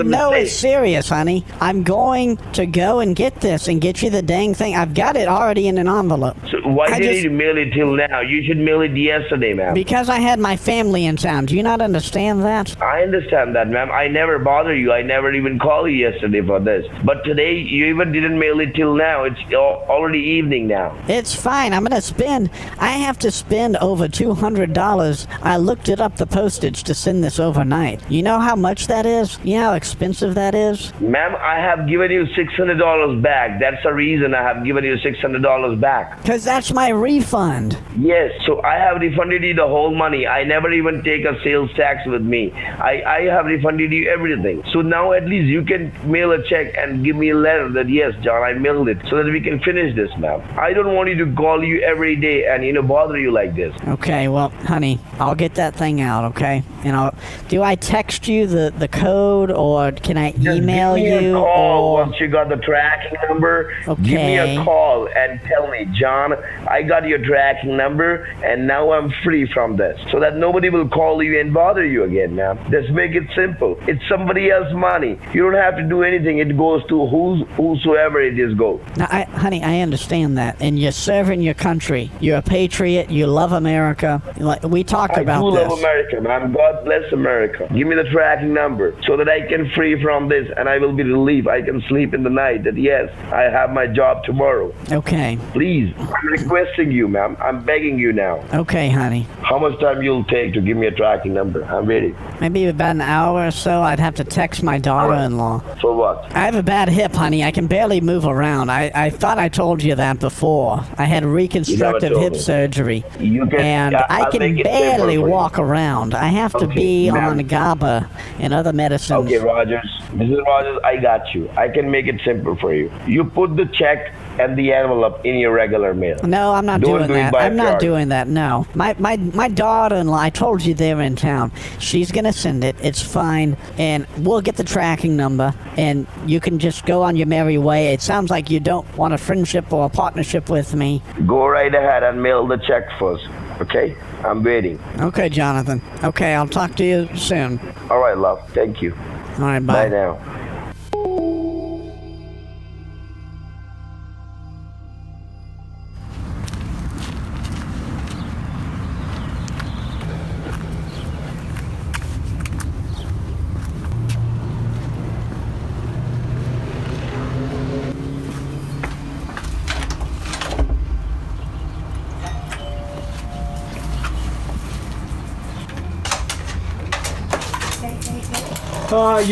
know mistake. it's serious, honey. I'm going to go and get this and get you the dang thing. I've got it already in an envelope. So why did you mail it till now? You should mail it yesterday, ma'am. Because I had my family in town. Do you not understand that? I understand that, ma'am. I never bother you. I never even call you yesterday for this. But today, you even didn't mail it till now. It's already evening now. It's fine. I have to spend over $200. I looked it up, the postage, to send this overnight. You know how much that is? You know how expensive that is? Ma'am, I have given you $600 back. That's the reason I have given you $600 back. Because that's my refund. Yes, so I have refunded you the whole money. I never even take a sales tax with me. I have refunded you everything. So now at least you can mail a check and give me a letter that yes, John, I mailed it so that we can finish this, ma'am. I don't want you to call you every day and bother you like this. Okay, well, honey, I'll get that thing out, okay? Do I text you the code or can I email Just give me you? a call or... once you got the tracking number. Okay. Give me a call and tell me, John, I got your tracking number and now I'm free from this. So that nobody will call you and bother you again, ma'am. Just make it simple. It's somebody else's money. You don't have to do anything. It goes to whosoever it is go. Now, honey, I understand that. And you're serving your country. You're a patriot. You love America. We talked about this. I do love America, ma'am. God bless America. Give me the tracking number so that I can free from this and I will be relieved. I can sleep in the night that yes, I have my job tomorrow. Okay. Please, I'm requesting you, ma'am. I'm begging you now. Okay, honey. How much time you'll take to give me a tracking number? I'm ready. Maybe about an hour or so. I'd have to text my daughter-in-law. For what? I have a bad hip, honey. I can barely move around. I thought I told you that before. I had reconstructive hip surgery. And I can barely walk around. I have to be on GABA and other medicines. Okay, Rogers. Mrs. Rogers, I got you. I can make it simple for you. You put the check and the envelope in your regular mail. No, I'm not Don't doing do it that. by I'm not card. doing that. No, my daughter-in-law. I told you they're in town. She's gonna send it. It's fine, and we'll get the tracking number, and you can just go on your merry way. It sounds like you don't want a friendship or a partnership with me. Go right ahead and mail the check first, okay? I'm waiting. Okay, Jonathan. Okay, I'll talk to you soon. All right, love. Thank you. All right, bye. Bye now.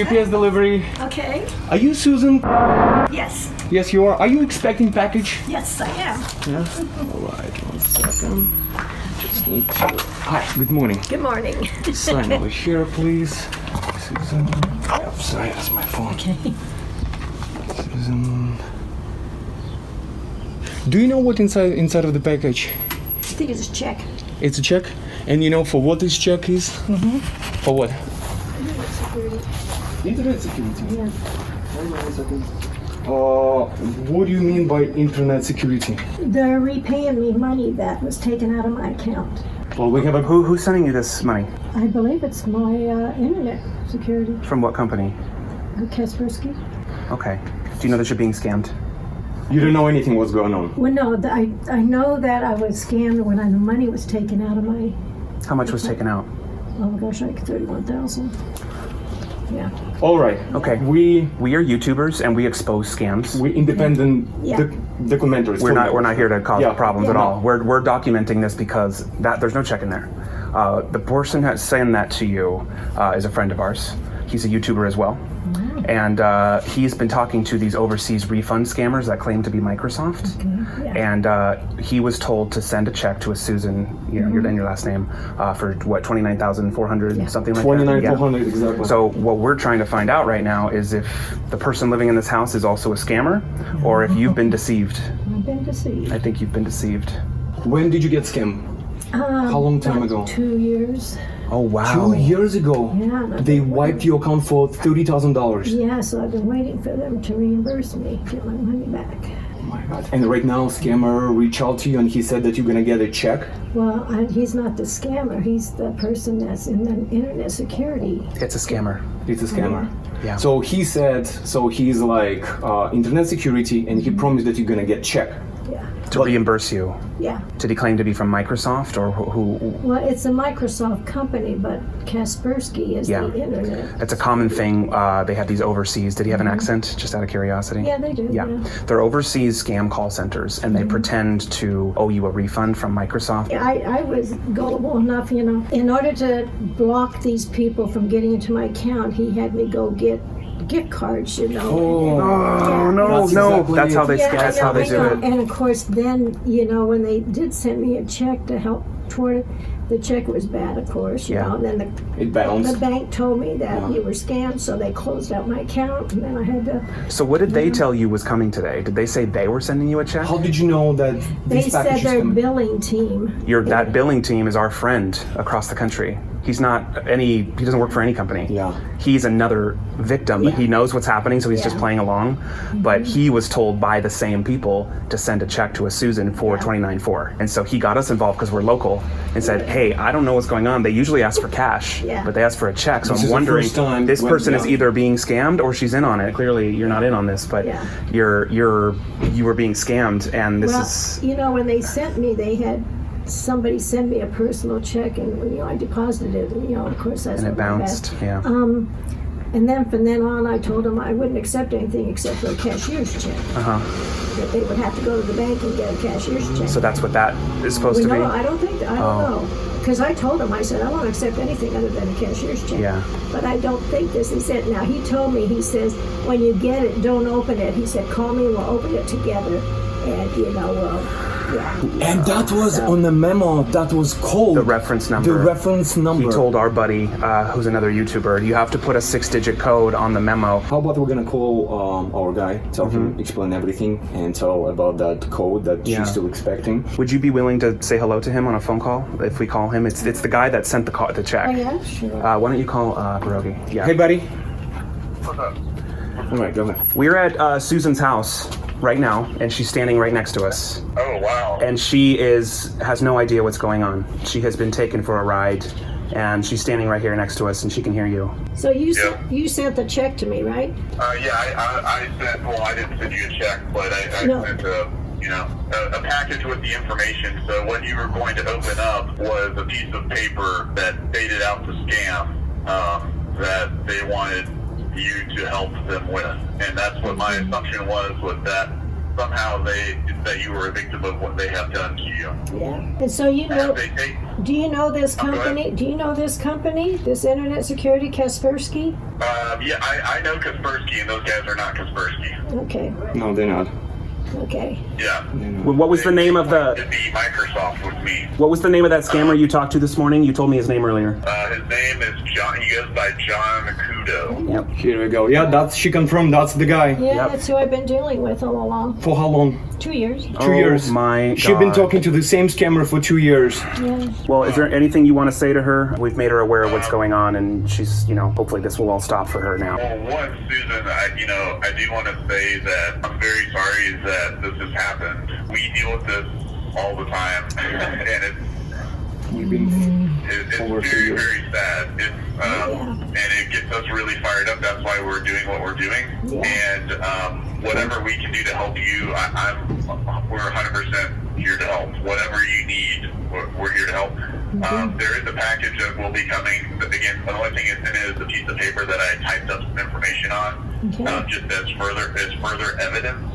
UPS delivery. Okay. Are you Susan? Yes. Yes, you are. Are you expecting package? Yes, I am. Yes. All right, 1 second. Just need to. Hi, good morning. Good morning. Sign over here, please. Susan. Yep, sorry, that's my phone. Okay. Susan. Do you know what inside of the package? I think it's a check. It's a check? And you know for what this check is? Mm-hmm. For what? Internet security. Yeah. Hold on a second. What do you mean by internet security? They're repaying me money that was taken out of my account. Well, we have a. Who's sending you this money? I believe it's my internet security. From what company? Kaspersky. Okay. Do you know that you're being scammed? You don't know anything what's going on. Well, no, I know that I was scammed when the money was taken out of my. How much was taken out? Oh gosh, like 31,000. Yeah. All right. Okay. We are YouTubers and we expose scams. We independent Yeah. documentaries. We're not here to cause Yeah. problems at Yeah. all. We're documenting this because there's no check in there. The person that's saying that to you is a friend of ours. He's a YouTuber as well. And he's been talking to these overseas refund scammers that claim to be Microsoft. Okay. Yeah. And he was told to send a check to a Susan, your last name, for what, 29,400, Yeah. something like 29,400 that. exactly. So what we're trying to find out right now is if the person living in this house is also a scammer, or if you've been deceived. I've been deceived. I think you've been deceived. When did you get scammed? How long time about ago? 2 years. Oh wow! 2 years ago. Yeah. and I've They been wiped your account for $30,000. Yeah, so I've been waiting for them to reimburse me, get my money back. Oh my God! And right now, scammer reached out to you and he said that you're gonna get a check. Well, he's not the scammer. He's the person that's in the internet security. It's a scammer. It's a scammer. Yeah. So he said. So he's like internet security, and he promised that you're gonna get check. Yeah. To reimburse you. Yeah. Did he claim to be from Microsoft or who? Well, it's a Microsoft company, but Kaspersky is Yeah. the internet. It's a common thing. They have these overseas. Did he have an accent? Just out of curiosity. Yeah, they do. Yeah. They're overseas scam call centers, and they pretend to owe you a refund from Microsoft. I was gullible enough, in order to block these people from getting into my account, he had me go get gift cards, Oh no! That's how they Yeah, scam. That's how they I do know. it. And of course, then, when they did send me a check to help toward it, the check was bad, of course, Yeah. And then It bounced. the bank told me that you were scammed, so they closed out my account, and then I had to. So what did they tell you was coming today? Did they say they were sending you a check? How did you know that They this said package is their coming? billing team. That billing team is our friend across the country. He's not he doesn't work for any company. Yeah. He's another victim. Yeah. He knows what's happening, so he's just Yeah. playing along. But he was told by the same people to send a check to a Susan for $29,400. And so he got us involved because we're local and said, hey, I don't know what's going on. They usually ask for cash, Yeah. but they ask for a check. So This I'm is the wondering, first time this when- person is yeah. either being scammed or she's in on it. Clearly, you're not in on this, but Yeah. you were being scammed, and this Well, is... when they sent me, they had somebody send me a personal check, and I deposited it, and of course that's And it what I got. bounced, yeah. And then from then on, I told them I wouldn't accept anything except for a cashier's check. That they would have to go to the bank and get a cashier's check. So that's what that is supposed to be? No, I don't think. I don't know. Because I told him, I said, I won't accept anything other than a cashier's check. Yeah. But I don't think this is it. Now, he told me, he says, when you get it, don't open it. He said, call me and we'll open it together. And, And that was on the memo. That was called The reference number. The reference number. He told our buddy, who's another YouTuber, you have to put a 6-digit code on the memo. How about we're gonna call our guy, tell him, explain everything, and tell about that code that she's still expecting. Would you be willing to say hello to him on a phone call if we call him? It's the guy that sent the check. Oh, yeah, sure. Why don't you call Pierogi? Yeah. Hey, buddy. What's up? All right, go ahead. We're at Susan's house right now, and she's standing right next to us. Oh, wow. And she has no idea what's going on. She has been taken for a ride, and she's standing right here next to us, and she can hear you. So you sent the check to me, right? I sent, well, I didn't send you a check, but I sent a package with the information. So what you were going to open up was a piece of paper that stated out to scam that they wanted you to help them with. And that's what my assumption was that somehow that you were a victim of what they have done to you. Yeah. And so do you know this company? Do you know this company? This internet security, Kaspersky? I know Kaspersky, and those guys are not Kaspersky. Okay. No, they're not. Okay. Yeah. What was the name of the... It'd be Microsoft with me. What was the name of that scammer you talked to this morning? You told me his name earlier. His name is John. He goes by John Kudo. Yep. Here we go. Yeah, she confirmed that's the guy. Yeah, that's who I've been dealing with all along. For how long? 2 years. 2 years. Oh my God. She's been talking to the same scammer for 2 years. Yeah. Well, is there anything you want to say to her? We've made her aware of what's going on, and she's, hopefully this will all stop for her now. Well, one, Susan, I do want to say that I'm very sorry that this has happened. We deal with this all the time, and it's very, very sad. And it gets us really fired up. That's why we're doing what we're doing. Yeah. And whatever we can do to help you, we're 100% here to help. Whatever you need, we're here to help. There is a package that will be coming. Again, the only thing it's in is a piece of paper that I typed up some information on, just as further evidence.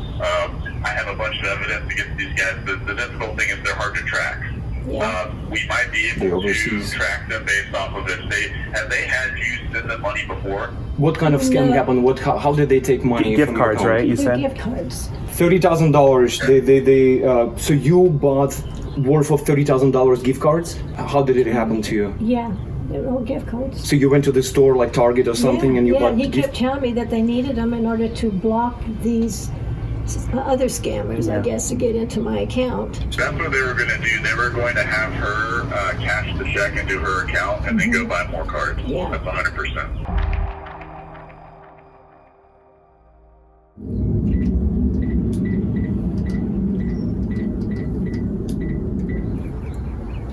I have a bunch of evidence against these guys. The difficult thing is they're hard to track. Yeah. We might be able to track them based off of this. Have they had you send them money before? What kind of scam happened? How did they take money? Gift cards, right? You said gift cards. $30,000. So you bought worth of $30,000 gift cards. How did it happen to you? Yeah. They were all gift cards. So you went to the store like Target or something, and you bought. He kept telling me that they needed them in order to block these other scammers, I guess, to get into my account. That's what they were going to do. They were going to have her cash the check into her account and then go buy more cards. Yeah. That's 100%.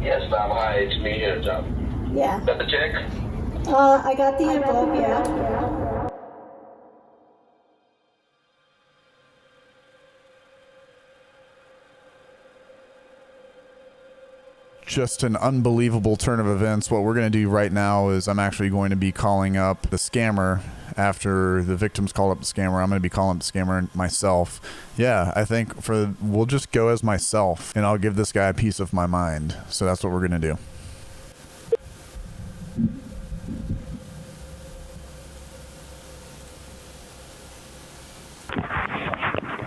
Yes, Tom. Hi, it's me here, Tom. Yeah. Got the check? I got the envelope, yeah. Just an unbelievable turn of events. What we're going to do right now is I'm actually going to be calling up the scammer. After the victims call up the scammer, I'm going to be calling up the scammer myself. Yeah, I think we'll just go as myself, and I'll give this guy a piece of my mind. So that's what we're going to do.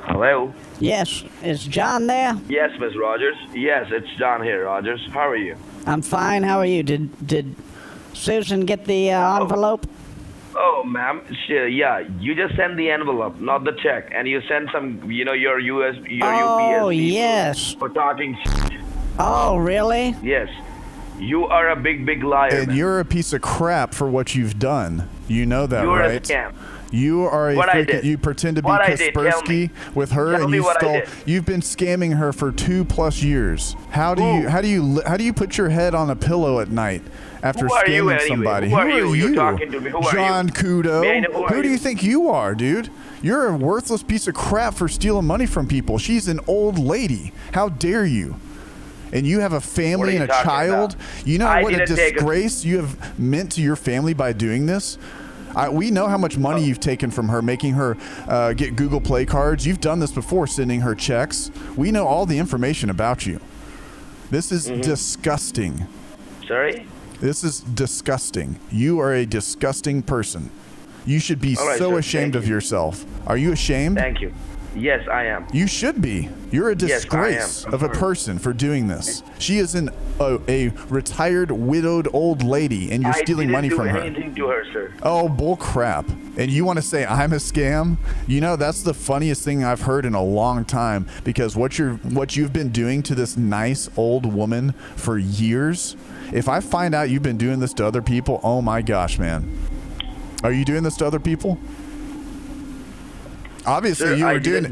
Hello? Yes, is John there? Yes, Miss Rogers. Yes, it's John here, Rogers. How are you? I'm fine. How are you? Did Susan get the envelope? Oh, ma'am. Yeah, you just send the envelope, not the check, and you send some, your UPS Oh, yes. for talking shit. Oh, really? Yes. You are a big liar. And man. you're a piece of crap for what you've done. You know that, You're right? a scam. You are you pretend to be Kaspersky with her, and you stole. You've been scamming her for 2+ years. How do you put your head on a pillow at night after scamming somebody? Who are you? You're talking to me. Who are John you? Kudo. Who do you think you are, dude? You're a worthless piece of crap for stealing money from people. She's an old lady. How dare you? And you have a family and a child. About? You know what a disgrace you have meant to your family by doing this? We know how much money you've taken from her, making her get Google Play cards. You've done this before, sending her checks. We know all the information about you. This is disgusting. Sorry? This is disgusting. You are a disgusting person. You should be so ashamed of yourself. Are you ashamed? Thank you. Yes, I am. You should be. You're a disgrace of a person for doing this. She is a retired, widowed old lady, and you're stealing money from her. I didn't do anything to her, sir. Oh, bull crap. And you want to say I'm a scam? You know, that's the funniest thing I've heard in a long time, because what you've been doing to this nice old woman for years, if I find out you've been doing this to other people, oh my gosh, man. Are you doing this to other people? Obviously, Sir, you were doing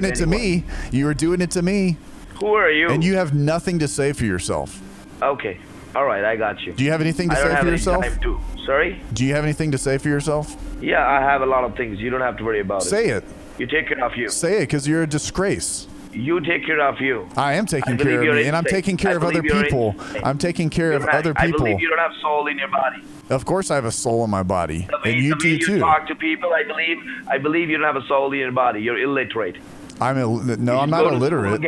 it to me. You were doing it to me. Who are you? And you have nothing to say for yourself. Okay. All right, I got you. Do you have anything to say for yourself? Sorry? Do you have anything to say for yourself? Yeah, I have a lot of things. You don't have to worry about it. Say it. You take care of you. Say it, because you're a disgrace. You take care of you. I am taking care of me, and I'm taking care of other people. I'm taking care of other people. I believe you don't have soul in your body. Of course I have a soul in my body, and you do too. You talk to people, I believe you don't have a soul in your body. You're illiterate. I'm not illiterate.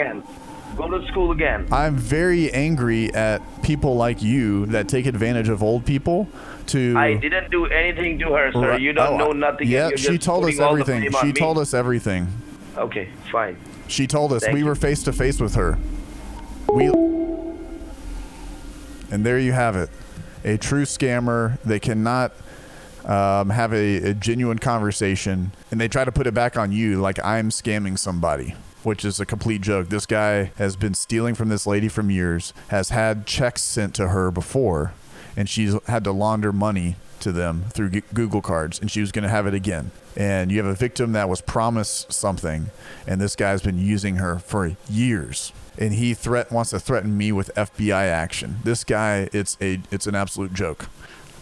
Go to school again. I'm very angry at people like you that take advantage of old people. I didn't do anything to her, sir. You don't know nothing. Yeah, she told us everything. She told us everything. Okay, fine. She told us. We were face to face with her. And there you have it. A true scammer. They cannot have a genuine conversation, and they try to put it back on you like I'm scamming somebody, which is a complete joke. This guy has been stealing from this lady for years, has had checks sent to her before, and she's had to launder money to them through Google cards, and she was going to have it again. And you have a victim that was promised something, and this guy's been using her for years, and he wants to threaten me with FBI action. This guy, it's an absolute joke.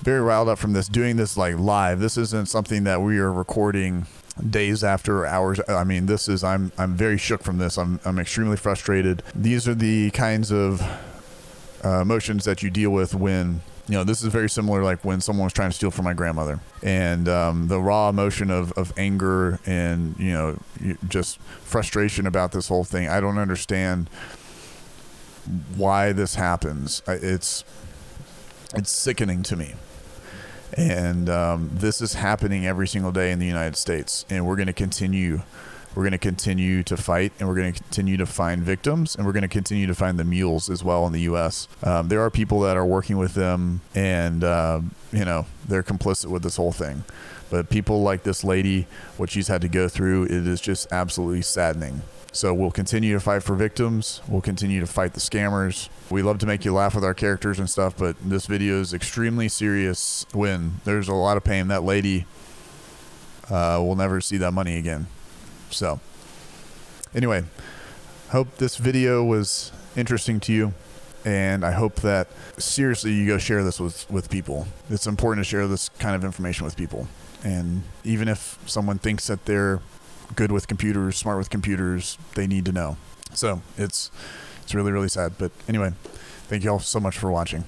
Very riled up from this, doing this like live. This isn't something that we are recording days after, hours. I mean, I'm very shook from this. I'm extremely frustrated. These are the kinds of emotions that you deal with when, you know, this is very similar like when someone was trying to steal from my grandmother, and the raw emotion of anger and, you know, just frustration about this whole thing. I don't understand why this happens. It's sickening to me. And this is happening every single day in the United States, and we're going to continue. We're going to continue to fight, and we're going to continue to find victims, and we're going to continue to find the mules as well in the U.S. There are people that are working with them, and you know, they're complicit with this whole thing. But people like this lady, what she's had to go through, it is just absolutely saddening. So we'll continue to fight for victims. We'll continue to fight the scammers. We love to make you laugh with our characters and stuff, but this video is extremely serious when there's a lot of pain. That lady will never see that money again. So anyway, hope this video was interesting to you, and I hope that seriously you go share this with people. It's important to share this kind of information with people. And even if someone thinks that they're good with computers, smart with computers, they need to know. So it's really, really sad. But anyway, thank you all so much for watching.